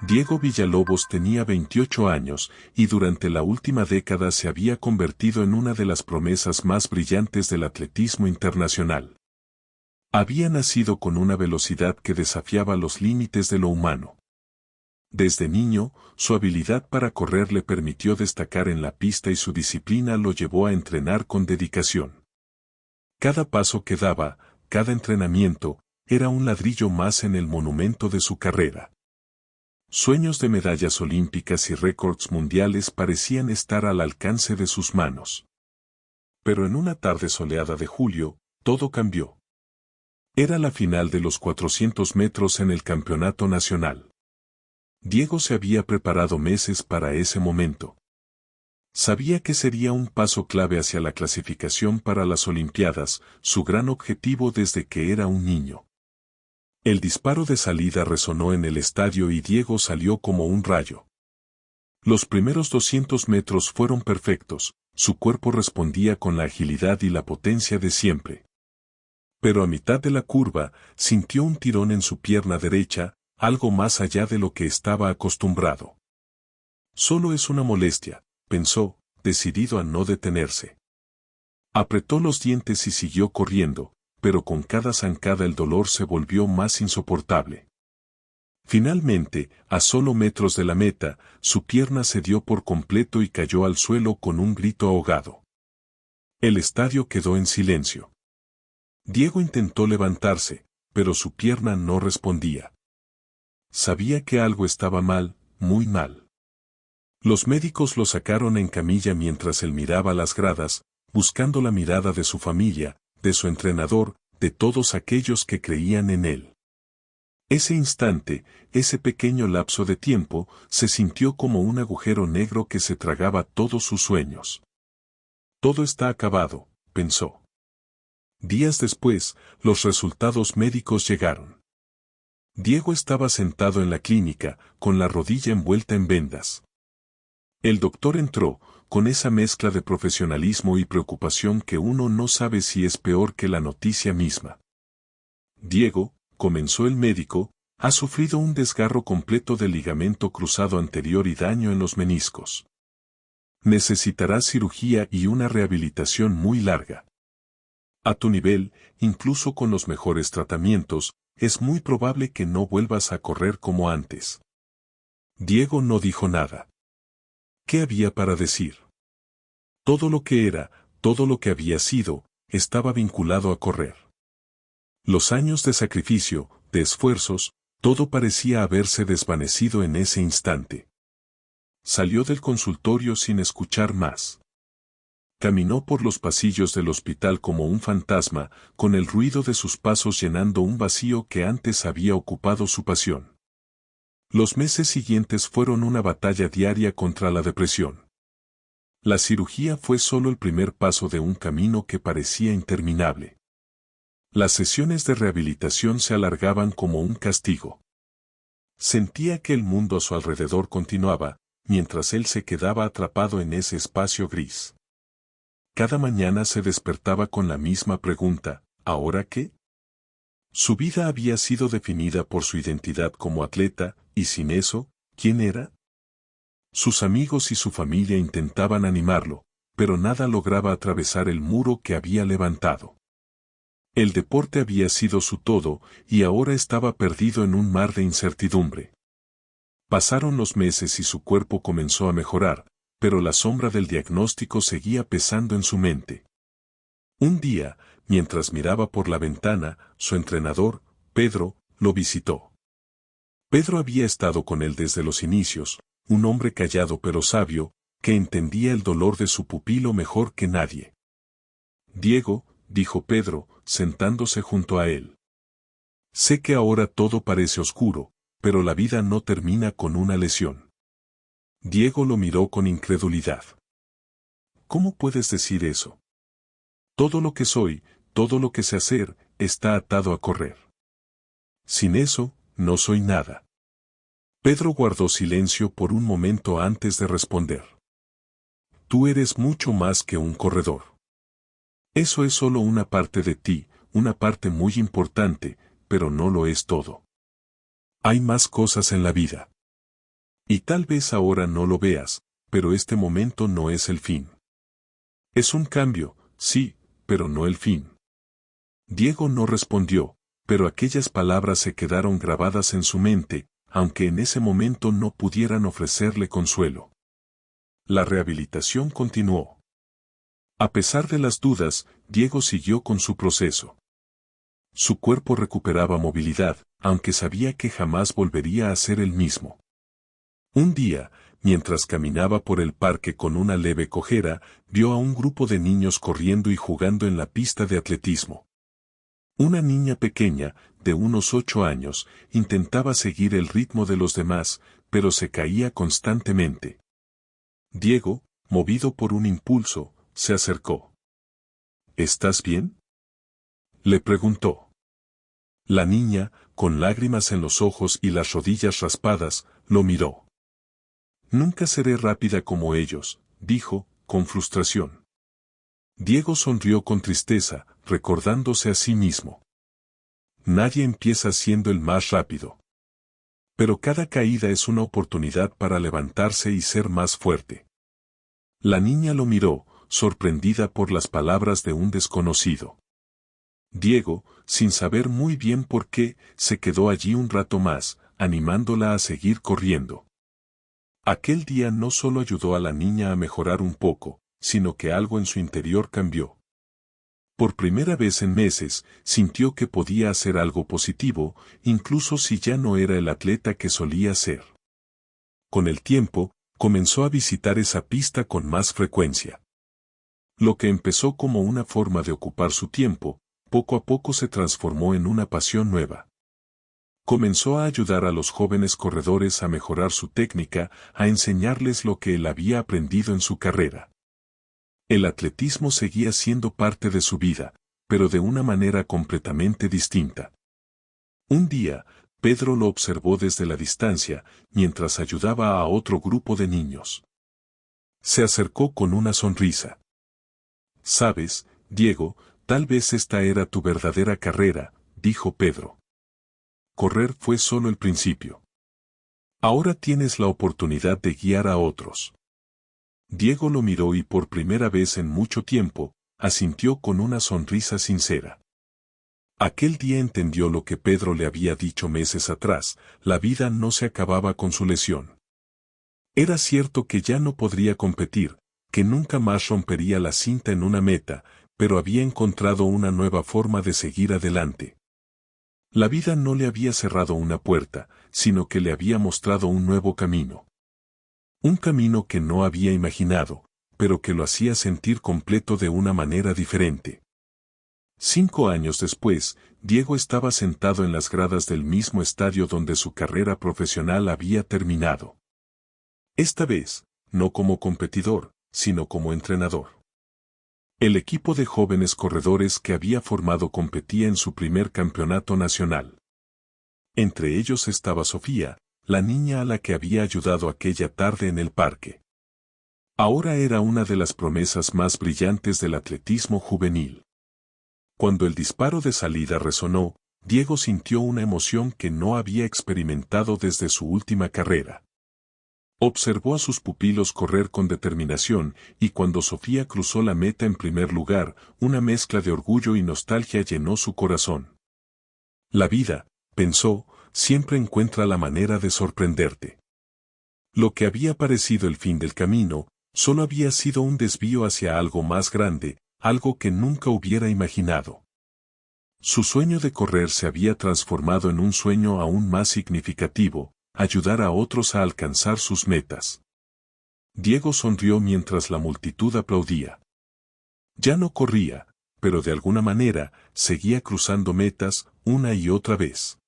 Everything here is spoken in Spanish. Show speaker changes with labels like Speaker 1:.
Speaker 1: Diego Villalobos tenía 28 años y durante la última década se había convertido en una de las promesas más brillantes del atletismo internacional. Había nacido con una velocidad que desafiaba los límites de lo humano. Desde niño, su habilidad para correr le permitió destacar en la pista y su disciplina lo llevó a entrenar con dedicación. Cada paso que daba, cada entrenamiento, era un ladrillo más en el monumento de su carrera. Sueños de medallas olímpicas y récords mundiales parecían estar al alcance de sus manos. Pero en una tarde soleada de julio, todo cambió. Era la final de los 400 metros en el campeonato nacional. Diego se había preparado meses para ese momento. Sabía que sería un paso clave hacia la clasificación para las Olimpiadas, su gran objetivo desde que era un niño. El disparo de salida resonó en el estadio y Diego salió como un rayo. Los primeros 200 metros fueron perfectos, su cuerpo respondía con la agilidad y la potencia de siempre. Pero a mitad de la curva, sintió un tirón en su pierna derecha, algo más allá de lo que estaba acostumbrado. Solo es una molestia, pensó, decidido a no detenerse. Apretó los dientes y siguió corriendo, pero con cada zancada el dolor se volvió más insoportable. Finalmente, a solo metros de la meta, su pierna cedió por completo y cayó al suelo con un grito ahogado. El estadio quedó en silencio. Diego intentó levantarse, pero su pierna no respondía. Sabía que algo estaba mal, muy mal. Los médicos lo sacaron en camilla mientras él miraba las gradas, buscando la mirada de su familia, de su entrenador, de todos aquellos que creían en él. Ese instante, ese pequeño lapso de tiempo, se sintió como un agujero negro que se tragaba todos sus sueños. Todo está acabado, pensó. Días después, los resultados médicos llegaron. Diego estaba sentado en la clínica, con la rodilla envuelta en vendas. El doctor entró, con esa mezcla de profesionalismo y preocupación que uno no sabe si es peor que la noticia misma. Diego, comenzó el médico, ha sufrido un desgarro completo del ligamento cruzado anterior y daño en los meniscos. Necesitará cirugía y una rehabilitación muy larga. A tu nivel, incluso con los mejores tratamientos, es muy probable que no vuelvas a correr como antes. Diego no dijo nada. ¿Qué había para decir? Todo lo que era, todo lo que había sido, estaba vinculado a correr. Los años de sacrificio, de esfuerzos, todo parecía haberse desvanecido en ese instante. Salió del consultorio sin escuchar más. Caminó por los pasillos del hospital como un fantasma, con el ruido de sus pasos llenando un vacío que antes había ocupado su pasión. Los meses siguientes fueron una batalla diaria contra la depresión. La cirugía fue solo el primer paso de un camino que parecía interminable. Las sesiones de rehabilitación se alargaban como un castigo. Sentía que el mundo a su alrededor continuaba, mientras él se quedaba atrapado en ese espacio gris. Cada mañana se despertaba con la misma pregunta, ¿ahora qué? Su vida había sido definida por su identidad como atleta, y sin eso, ¿quién era? Sus amigos y su familia intentaban animarlo, pero nada lograba atravesar el muro que había levantado. El deporte había sido su todo, y ahora estaba perdido en un mar de incertidumbre. Pasaron los meses y su cuerpo comenzó a mejorar, pero la sombra del diagnóstico seguía pesando en su mente. Un día, mientras miraba por la ventana, su entrenador, Pedro, lo visitó. Pedro había estado con él desde los inicios, un hombre callado pero sabio, que entendía el dolor de su pupilo mejor que nadie. Diego, dijo Pedro, sentándose junto a él. Sé que ahora todo parece oscuro, pero la vida no termina con una lesión. Diego lo miró con incredulidad. ¿Cómo puedes decir eso? Todo lo que soy, todo lo que sé hacer, está atado a correr. Sin eso, no soy nada. Pedro guardó silencio por un momento antes de responder. Tú eres mucho más que un corredor. Eso es solo una parte de ti, una parte muy importante, pero no lo es todo. Hay más cosas en la vida. Y tal vez ahora no lo veas, pero este momento no es el fin. Es un cambio, sí, pero no el fin. Diego no respondió, pero aquellas palabras se quedaron grabadas en su mente, aunque en ese momento no pudieran ofrecerle consuelo. La rehabilitación continuó. A pesar de las dudas, Diego siguió con su proceso. Su cuerpo recuperaba movilidad, aunque sabía que jamás volvería a ser el mismo. Un día, mientras caminaba por el parque con una leve cojera, vio a un grupo de niños corriendo y jugando en la pista de atletismo. Una niña pequeña, de unos 8 años, intentaba seguir el ritmo de los demás, pero se caía constantemente. Diego, movido por un impulso, se acercó. ¿Estás bien?, le preguntó. La niña, con lágrimas en los ojos y las rodillas raspadas, lo miró. Nunca seré rápida como ellos, dijo, con frustración. Diego sonrió con tristeza, recordándose a sí mismo. Nadie empieza siendo el más rápido. Pero cada caída es una oportunidad para levantarse y ser más fuerte. La niña lo miró, sorprendida por las palabras de un desconocido. Diego, sin saber muy bien por qué, se quedó allí un rato más, animándola a seguir corriendo. Aquel día no solo ayudó a la niña a mejorar un poco, sino que algo en su interior cambió. Por primera vez en meses, sintió que podía hacer algo positivo, incluso si ya no era el atleta que solía ser. Con el tiempo, comenzó a visitar esa pista con más frecuencia. Lo que empezó como una forma de ocupar su tiempo, poco a poco se transformó en una pasión nueva. Comenzó a ayudar a los jóvenes corredores a mejorar su técnica, a enseñarles lo que él había aprendido en su carrera. El atletismo seguía siendo parte de su vida, pero de una manera completamente distinta. Un día, Pedro lo observó desde la distancia, mientras ayudaba a otro grupo de niños. Se acercó con una sonrisa. «Sabes, Diego, tal vez esta era tu verdadera carrera», dijo Pedro. «Correr fue solo el principio. Ahora tienes la oportunidad de guiar a otros». Diego lo miró y por primera vez en mucho tiempo, asintió con una sonrisa sincera. Aquel día entendió lo que Pedro le había dicho meses atrás: la vida no se acababa con su lesión. Era cierto que ya no podría competir, que nunca más rompería la cinta en una meta, pero había encontrado una nueva forma de seguir adelante. La vida no le había cerrado una puerta, sino que le había mostrado un nuevo camino. Un camino que no había imaginado, pero que lo hacía sentir completo de una manera diferente. 5 años después, Diego estaba sentado en las gradas del mismo estadio donde su carrera profesional había terminado. Esta vez, no como competidor, sino como entrenador. El equipo de jóvenes corredores que había formado competía en su primer campeonato nacional. Entre ellos estaba Sofía, la niña a la que había ayudado aquella tarde en el parque. Ahora era una de las promesas más brillantes del atletismo juvenil. Cuando el disparo de salida resonó, Diego sintió una emoción que no había experimentado desde su última carrera. Observó a sus pupilos correr con determinación, y cuando Sofía cruzó la meta en primer lugar, una mezcla de orgullo y nostalgia llenó su corazón. La vida, pensó, siempre encuentra la manera de sorprenderte. Lo que había parecido el fin del camino, solo había sido un desvío hacia algo más grande, algo que nunca hubiera imaginado. Su sueño de correr se había transformado en un sueño aún más significativo: ayudar a otros a alcanzar sus metas. Diego sonrió mientras la multitud aplaudía. Ya no corría, pero de alguna manera, seguía cruzando metas, una y otra vez.